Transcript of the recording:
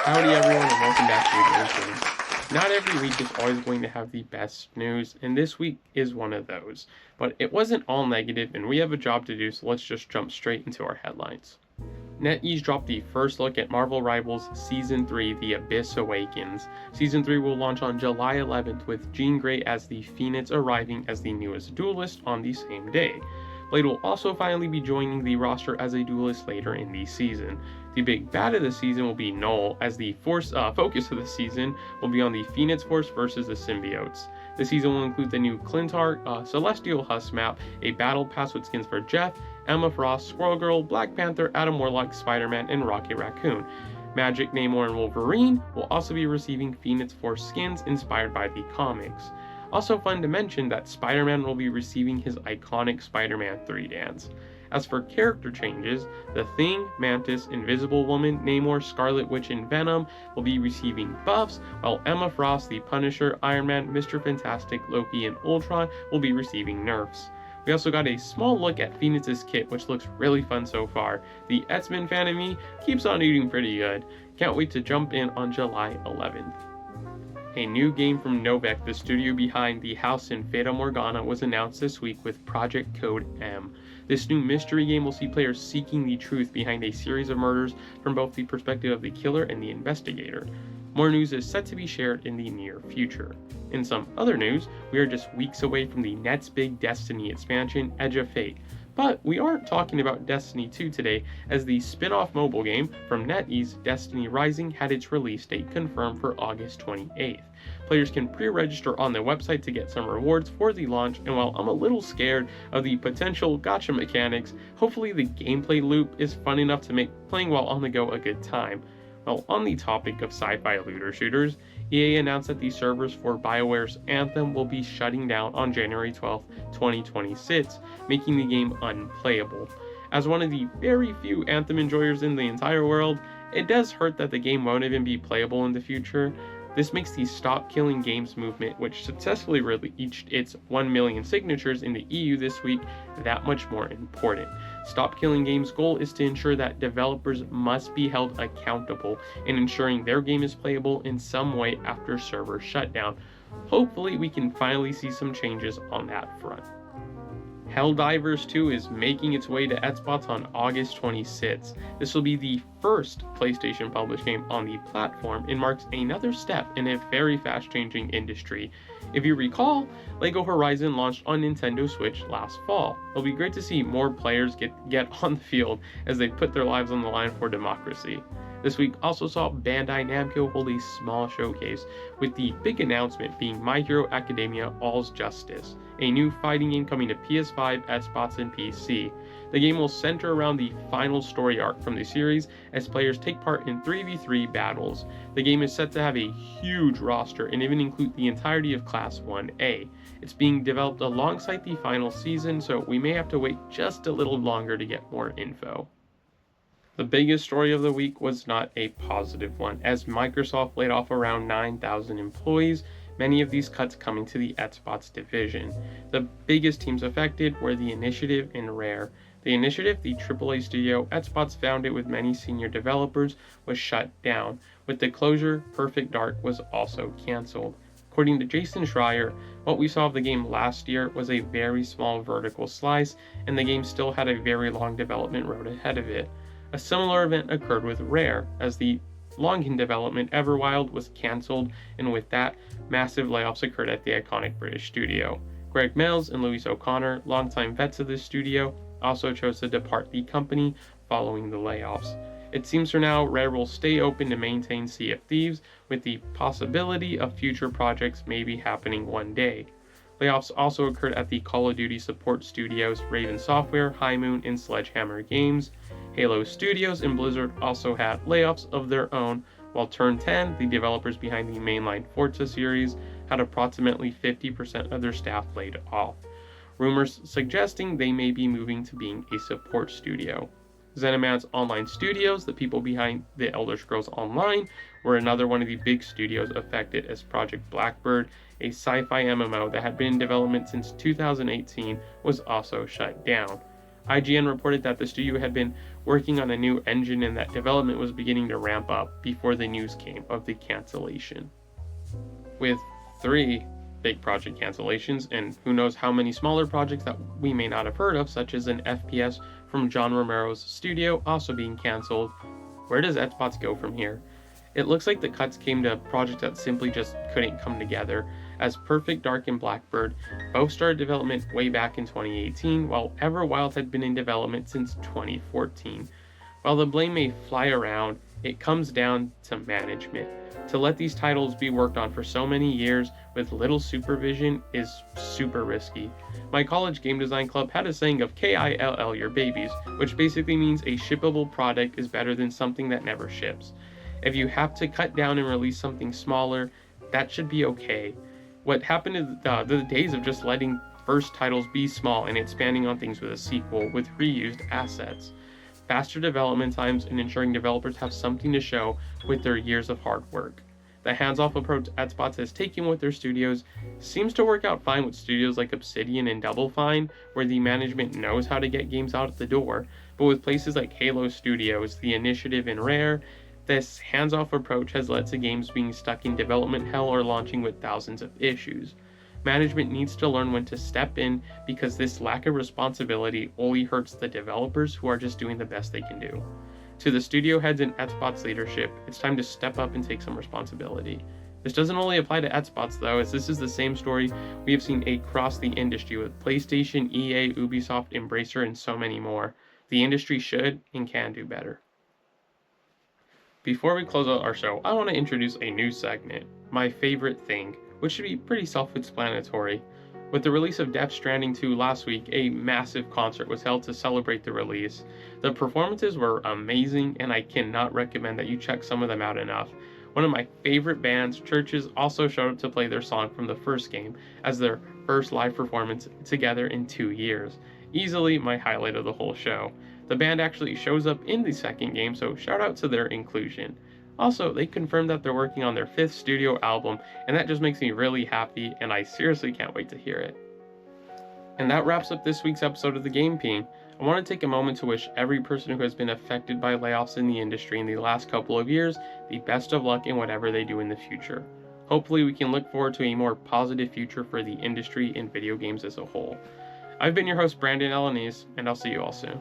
Howdy everyone and welcome back to the Games. Not every week is always going to have the best news, and this week is one of those. But it wasn't all negative, and we have a job to do, so let's just jump straight into our headlines. NetEase dropped the first look at Marvel Rivals Season 3, The Abyss Awakens. Season 3 will launch on July 11th with Jean Grey as the Phoenix arriving as the newest duelist on the same day. Blade will also finally be joining the roster as a duelist later in the season. The big bad of the season will be Null, as the focus of the season will be on the Phoenix Force versus the symbiotes. The season will include the new Clintar, Celestial Husk map, a battle pass with skins for Jeff, Emma Frost, Squirrel Girl, Black Panther, Adam Warlock, Spider-Man, and Rocket Raccoon. Magic, Namor, and Wolverine will also be receiving Phoenix Force skins inspired by the comics. Also fun to mention that Spider-Man will be receiving his iconic Spider-Man 3 dance. As for character changes, The Thing, Mantis, Invisible Woman, Namor, Scarlet Witch, and Venom will be receiving buffs, while Emma Frost, the Punisher, Iron Man, Mr. Fantastic, Loki, and Ultron will be receiving nerfs. We also got a small look at Phoenix's kit, which looks really fun so far. The X-Men fan in me keeps on eating pretty good. Can't wait to jump in on July 11th. A new game from Novek, the studio behind The House and Fata Morgana, was announced this week with Project Code M. This new mystery game will see players seeking the truth behind a series of murders from both the perspective of the killer and the investigator. More news is set to be shared in the near future. In some other news, we are just weeks away from the next big Destiny expansion, Edge of Fate. But we aren't talking about Destiny 2 today, as the spin-off mobile game from NetEase, Destiny Rising, had its release date confirmed for August 28th. Players can pre-register on their website to get some rewards for the launch, and while I'm a little scared of the potential gacha mechanics, hopefully the gameplay loop is fun enough to make playing while on the go a good time. While on the topic of sci-fi looter shooters, EA announced that the servers for BioWare's Anthem will be shutting down on January 12, 2026, making the game unplayable. As one of the very few Anthem enjoyers in the entire world, it does hurt that the game won't even be playable in the future. This makes the Stop Killing Games movement, which successfully reached its 1 million signatures in the EU this week, that much more important. Stop Killing Games' goal is to ensure that developers must be held accountable in ensuring their game is playable in some way after server shutdown. Hopefully we can finally see some changes on that front. Helldivers 2 is making its way to Xbox on August 26th. This will be the first PlayStation published game on the platform and marks another step in a very fast-changing industry. If you recall, LEGO Horizon launched on Nintendo Switch last fall. It'll be great to see more players get on the field as they put their lives on the line for democracy. This week also saw Bandai Namco hold a small showcase, with the big announcement being My Hero Academia All's Justice, a new fighting game coming to PS5, Xbox, and PC. The game will center around the final story arc from the series as players take part in 3v3 battles. The game is set to have a huge roster and even include the entirety of Class 1A. It's being developed alongside the final season, so we may have to wait just a little longer to get more info. The biggest story of the week was not a positive one, as Microsoft laid off around 9,000 employees, many of these cuts coming to the Xbox division. The biggest teams affected were The Initiative and Rare. The Initiative, the AAA studio Xbox founded with many senior developers, was shut down. With the closure, Perfect Dark was also cancelled. According to Jason Schreier, what we saw of the game last year was a very small vertical slice, and the game still had a very long development road ahead of it. A similar event occurred with Rare, as the long-in-development Everwild was cancelled, and with that, massive layoffs occurred at the iconic British studio. Greg Mills and Louise O'Connor, longtime vets of this studio, also chose to depart the company following the layoffs. It seems for now Rare will stay open to maintain Sea of Thieves, with the possibility of future projects maybe happening one day. Layoffs also occurred at the Call of Duty support studios Raven Software, High Moon, and Sledgehammer Games. Halo Studios and Blizzard also had layoffs of their own, while Turn 10, the developers behind the mainline Forza series, had approximately 50% of their staff laid off. Rumors suggesting they may be moving to being a support studio. ZeniMax Online Studios, the people behind The Elder Scrolls Online, were another one of the big studios affected, as Project Blackbird, a sci-fi MMO that had been in development since 2018, was also shut down. IGN reported that the studio had been working on a new engine and that development was beginning to ramp up before the news came of the cancellation. With 3 big project cancellations and who knows how many smaller projects that we may not have heard of, such as an FPS from John Romero's studio also being cancelled, where does Xbox go from here? It looks like the cuts came to projects that simply just couldn't come together, as Perfect Dark and Blackbird both started development way back in 2018, while Everwild had been in development since 2014. While the blame may fly around, it comes down to management. To let these titles be worked on for so many years with little supervision is super risky. My college game design club had a saying of KILL your babies, which basically means a shippable product is better than something that never ships. If you have to cut down and release something smaller, that should be okay. What happened in the days of just letting first titles be small and expanding on things with a sequel with reused assets. Faster development times and ensuring developers have something to show with their years of hard work. The hands-off approach Xbox has taken with their studios seems to work out fine with studios like Obsidian and Double Fine, where the management knows how to get games out the door, but with places like Halo Studios, The Initiative, and Rare, this hands-off approach has led to games being stuck in development hell or launching with thousands of issues. Management needs to learn when to step in because this lack of responsibility only hurts the developers who are just doing the best they can do. To the studio heads and Xbox leadership, it's time to step up and take some responsibility. This doesn't only apply to Xbox though, as this is the same story we have seen across the industry with PlayStation, EA, Ubisoft, Embracer, and so many more. The industry should and can do better. Before we close out our show, I want to introduce a new segment, My Favorite Thing, which should be pretty self-explanatory. With the release of Death Stranding 2 last week, a massive concert was held to celebrate the release. The performances were amazing, and I cannot recommend that you check some of them out enough. One of my favorite bands, Churches, also showed up to play their song from the first game as their first live performance together in 2 years. Easily my highlight of the whole show. The band actually shows up in the second game, so shout out to their inclusion. Also, they confirmed that they're working on their 5th studio album, and that just makes me really happy, and I seriously can't wait to hear it. And that wraps up this week's episode of The Game Ping. I want to take a moment to wish every person who has been affected by layoffs in the industry in the last couple of years the best of luck in whatever they do in the future. Hopefully we can look forward to a more positive future for the industry and video games as a whole. I've been your host, Brandon Elanese, and I'll see you all soon.